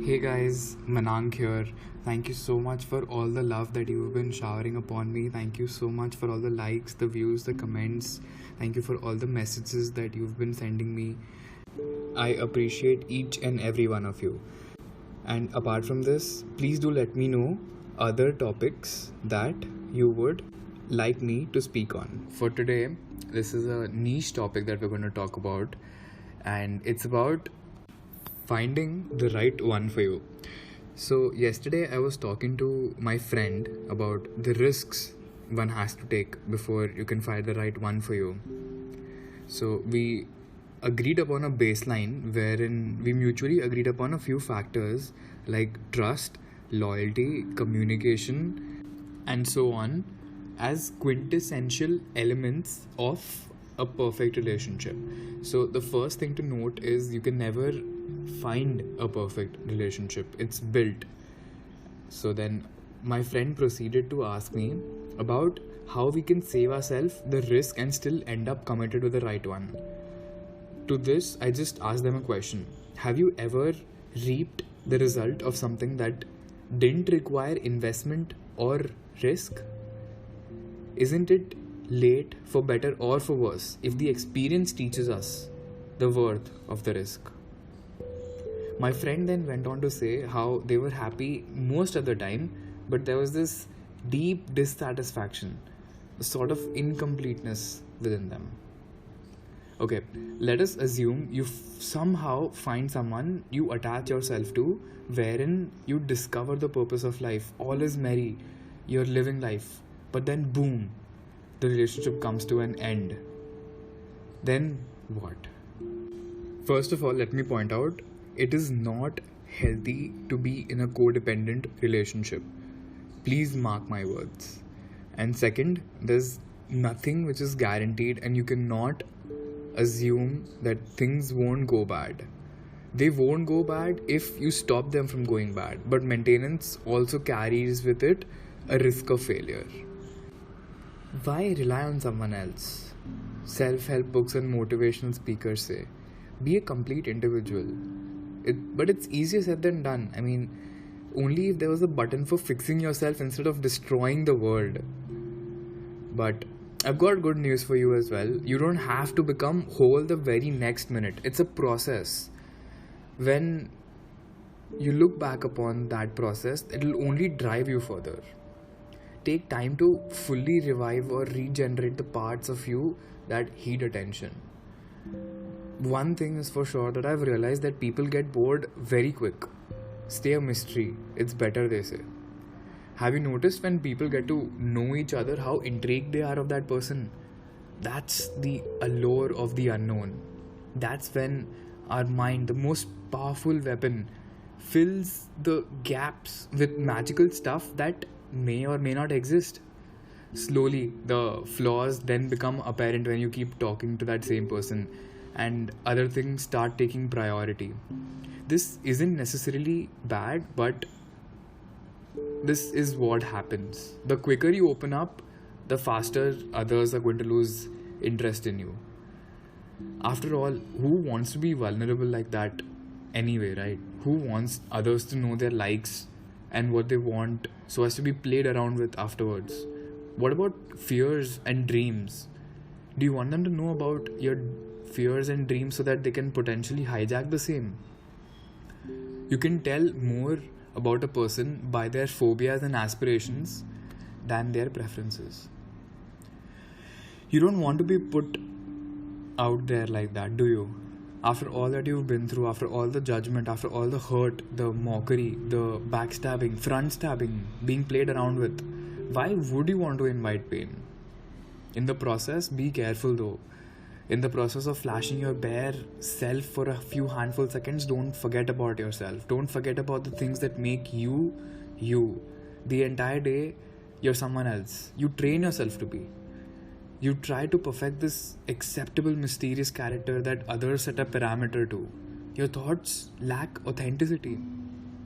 Hey guys, Manank here. Thank you so much for all the love that you've been showering upon me. Thank you so much for all the likes, the views, the comments. Thank you for all the messages that you've been sending me. I appreciate each and every one of you. And apart from this, please do let me know other topics that you would like me to speak on. For today, this is a niche topic that we're going to talk about, and it's about finding the right one for you. So, yesterday I was talking to my friend about the risks one has to take before you can find the right one for you. So, we agreed upon a baseline wherein we mutually agreed upon a few factors like trust, loyalty, communication, and so on as quintessential elements of a perfect relationship. So, the first thing to note is you can never find a perfect relationship, it's built. So, then my friend proceeded to ask me about how we can save ourselves the risk and still end up committed with the right one. To this, I just asked them a question. Have you ever reaped the result of something that didn't require investment or risk? Isn't it late for better or for worse if the experience teaches us the worth of the risk? My friend then went on to say how they were happy most of the time, but there was this deep dissatisfaction, a sort of incompleteness within them. Okay, let us assume you somehow find someone you attach yourself to, wherein you discover the purpose of life. All is merry, you're living life, but then boom, the relationship comes to an end. Then what? First of all, let me point out it is not healthy to be in a codependent relationship. Please mark my words. And second, there's nothing which is guaranteed, and you cannot assume that things won't go bad. They won't go bad if you stop them from going bad, but maintenance also carries with it a risk of failure. Why rely on someone else? Self help books and motivational speakers say, be a complete individual. But it's easier said than done. I mean, only if there was a button for fixing yourself instead of destroying the world. But I've got good news for you as well. You don't have to become whole the very next minute. It's a process. When you look back upon that process, it'll only drive you further. Take time to fully revive or regenerate the parts of you that heed attention. One thing is for sure that I've realized that people get bored very quick. Stay a mystery. It's better, they say. Have you noticed when people get to know each other how intrigued they are of that person? That's the allure of the unknown. That's when our mind, the most powerful weapon, fills the gaps with magical stuff that may or may not exist. Slowly, the flaws then become apparent when you keep talking to that same person, and other things start taking priority. This isn't necessarily bad, but this is what happens. The quicker you open up, the faster others are going to lose interest in you. After all, who wants to be vulnerable like that anyway, right? Who wants others to know their likes and what they want so as to be played around with afterwards? What about fears and dreams? Do you want them to know about your fears and dreams so that they can potentially hijack the same? You can tell more about a person by their phobias and aspirations than their preferences. You don't want to be put out there like that, do you? After all that you've been through, after all the judgment, after all the hurt, the mockery, the backstabbing, front stabbing, being played around with, why would you want to invite pain? In the process, be careful though. In the process of flashing your bare self for a few handful seconds, don't forget about yourself. Don't forget about the things that make you, you. The entire day, you're someone else. You train yourself to be. You try to perfect this acceptable, mysterious character that others set a parameter to. Your thoughts lack authenticity.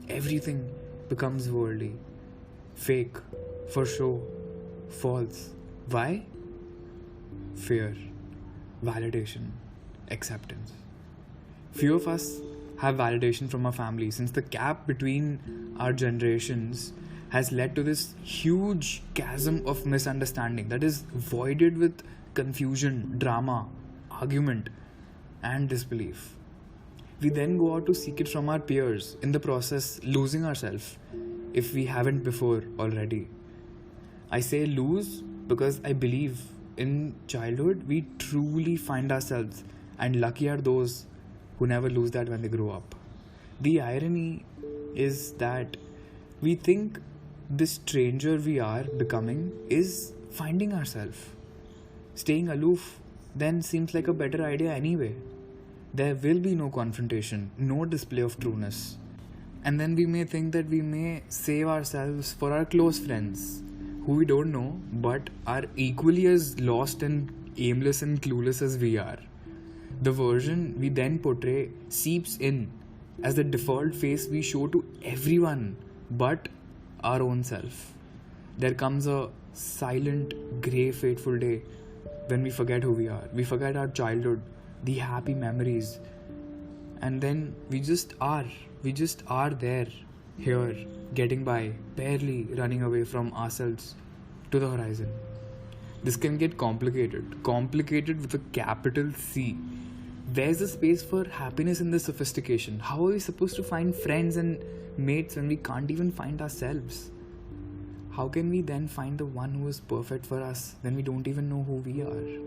Everything becomes worldly, fake, for show, false. Why? Fear, validation, acceptance. Few of us have validation from our family, since the gap between our generations has led to this huge chasm of misunderstanding that is voided with confusion, drama, argument, and disbelief. We then go out to seek it from our peers, in the process losing ourselves if we haven't before already. I say lose because I believe in childhood we truly find ourselves, and lucky are those who never lose that when they grow up. The irony is that we think this stranger we are becoming is finding ourselves. Staying aloof then seems like a better idea anyway. There will be no confrontation, no display of trueness. And then we may think that we may save ourselves for our close friends, who we don't know but are equally as lost and aimless and clueless as we are. The version we then portray seeps in as the default face we show to everyone but our own self. There comes a silent, grey, fateful day when we forget who we are. We forget our childhood, the happy memories, and then we just are there, here, getting by, barely running away from ourselves to the horizon. This can get complicated with a capital C. Where's the space for happiness in this sophistication? How are we supposed to find friends and mates when we can't even find ourselves? How can we then find the one who is perfect for us when we don't even know who we are?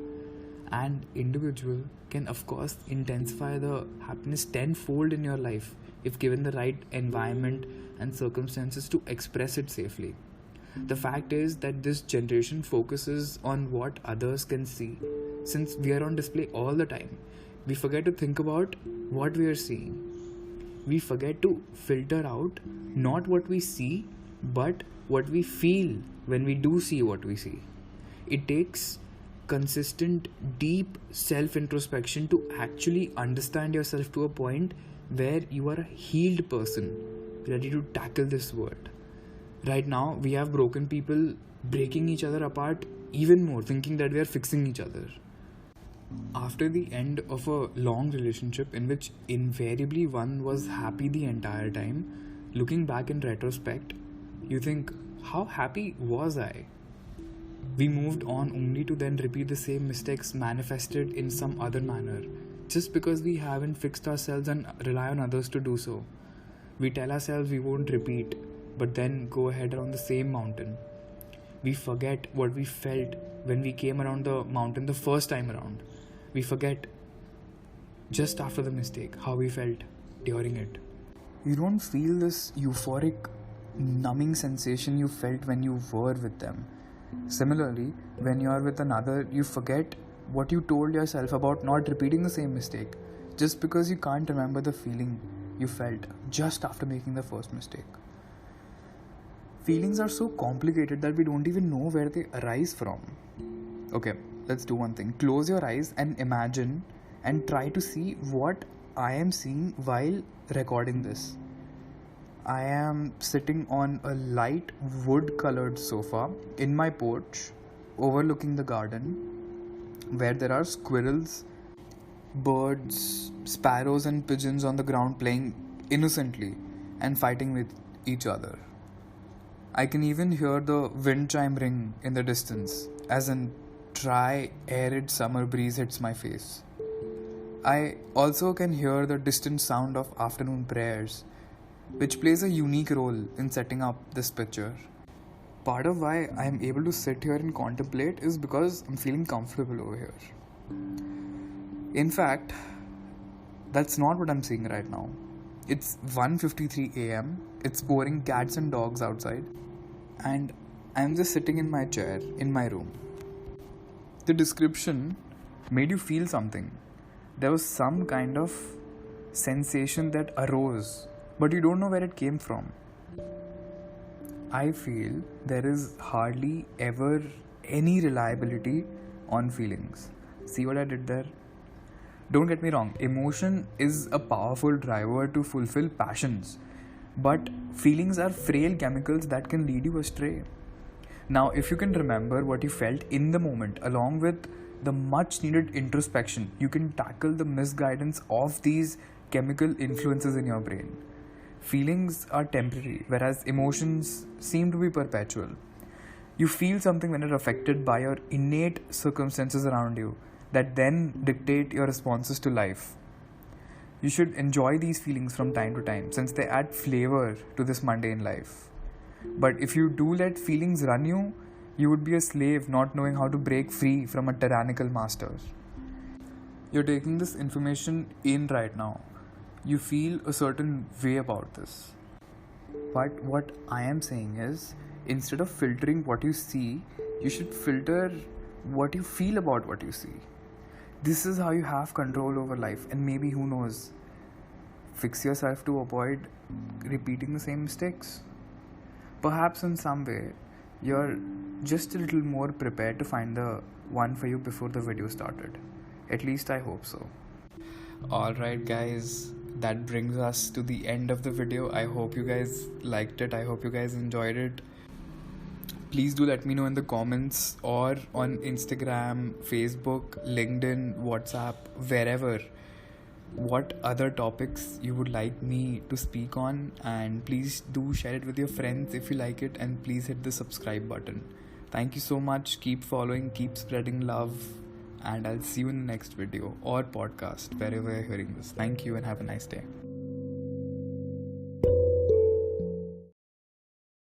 And individual can of course intensify the happiness tenfold in your life if given the right environment and circumstances to express it safely. The fact is that this generation focuses on what others can see. Since we are on display all the time, we forget to think about what we are seeing. We forget to filter out not what we see, but what we feel when we do see what we see. It takes consistent, deep self-introspection to actually understand yourself to a point where you are a healed person, ready to tackle this world. Right now, we have broken people breaking each other apart even more, thinking that we are fixing each other. After the end of a long relationship in which invariably one was happy the entire time, looking back in retrospect, you think, how happy was I? We moved on only to then repeat the same mistakes manifested in some other manner, just because we haven't fixed ourselves and rely on others to do so. We tell ourselves we won't repeat, but then go ahead around the same mountain. We forget what we felt when we came around the mountain the first time around. We forget just after the mistake how we felt during it. You don't feel this euphoric, numbing sensation you felt when you were with them. Similarly, when you are with another, you forget what you told yourself about not repeating the same mistake, just because you can't remember the feeling you felt just after making the first mistake. Feelings are so complicated that we don't even know where they arise from. Okay, let's do one thing. Close your eyes and imagine and try to see what I am seeing while recording this. I am sitting on a light wood-colored sofa in my porch overlooking the garden, where there are squirrels, birds, sparrows and pigeons on the ground playing innocently and fighting with each other. I can even hear the wind chime ring in the distance as a dry, arid summer breeze hits my face. I also can hear the distant sound of afternoon prayers, which plays a unique role in setting up this picture. Part of why I am able to sit here and contemplate is because I'm feeling comfortable over here. In fact, that's not what I'm seeing right now. It's 1:53 a.m. It's pouring cats and dogs outside, and I'm just sitting in my chair in my room. The description made you feel something. There was some kind of sensation that arose, but you don't know where it came from. I feel there is hardly ever any reliability on feelings. See what I did there? Don't get me wrong, emotion is a powerful driver to fulfill passions, but feelings are frail chemicals that can lead you astray. Now, if you can remember what you felt in the moment along with the much needed introspection, you can tackle the misguidance of these chemical influences in your brain. Feelings are temporary, whereas emotions seem to be perpetual. You feel something when you're affected by your innate circumstances around you that then dictate your responses to life. You should enjoy these feelings from time to time since they add flavor to this mundane life. But if you do let feelings run you, you would be a slave not knowing how to break free from a tyrannical master. You're taking this information in right now. You feel a certain way about this. But what I am saying is, instead of filtering what you see, you should filter what you feel about what you see. This is how you have control over life, and maybe, who knows, fix yourself to avoid repeating the same mistakes. Perhaps in some way, you're just a little more prepared to find the one for you before the video started. At least I hope so. Alright guys, that brings us to the end of the video. I hope you guys liked it. I hope you guys enjoyed it. Please do let me know in the comments or on Instagram, Facebook, LinkedIn, WhatsApp, wherever, what other topics you would like me to speak on, and please do share it with your friends if you like it, and please hit the subscribe button. Thank you so much. Keep following, keep spreading love, and I'll see you in the next video or podcast, wherever you're hearing this. Thank you and have a nice day.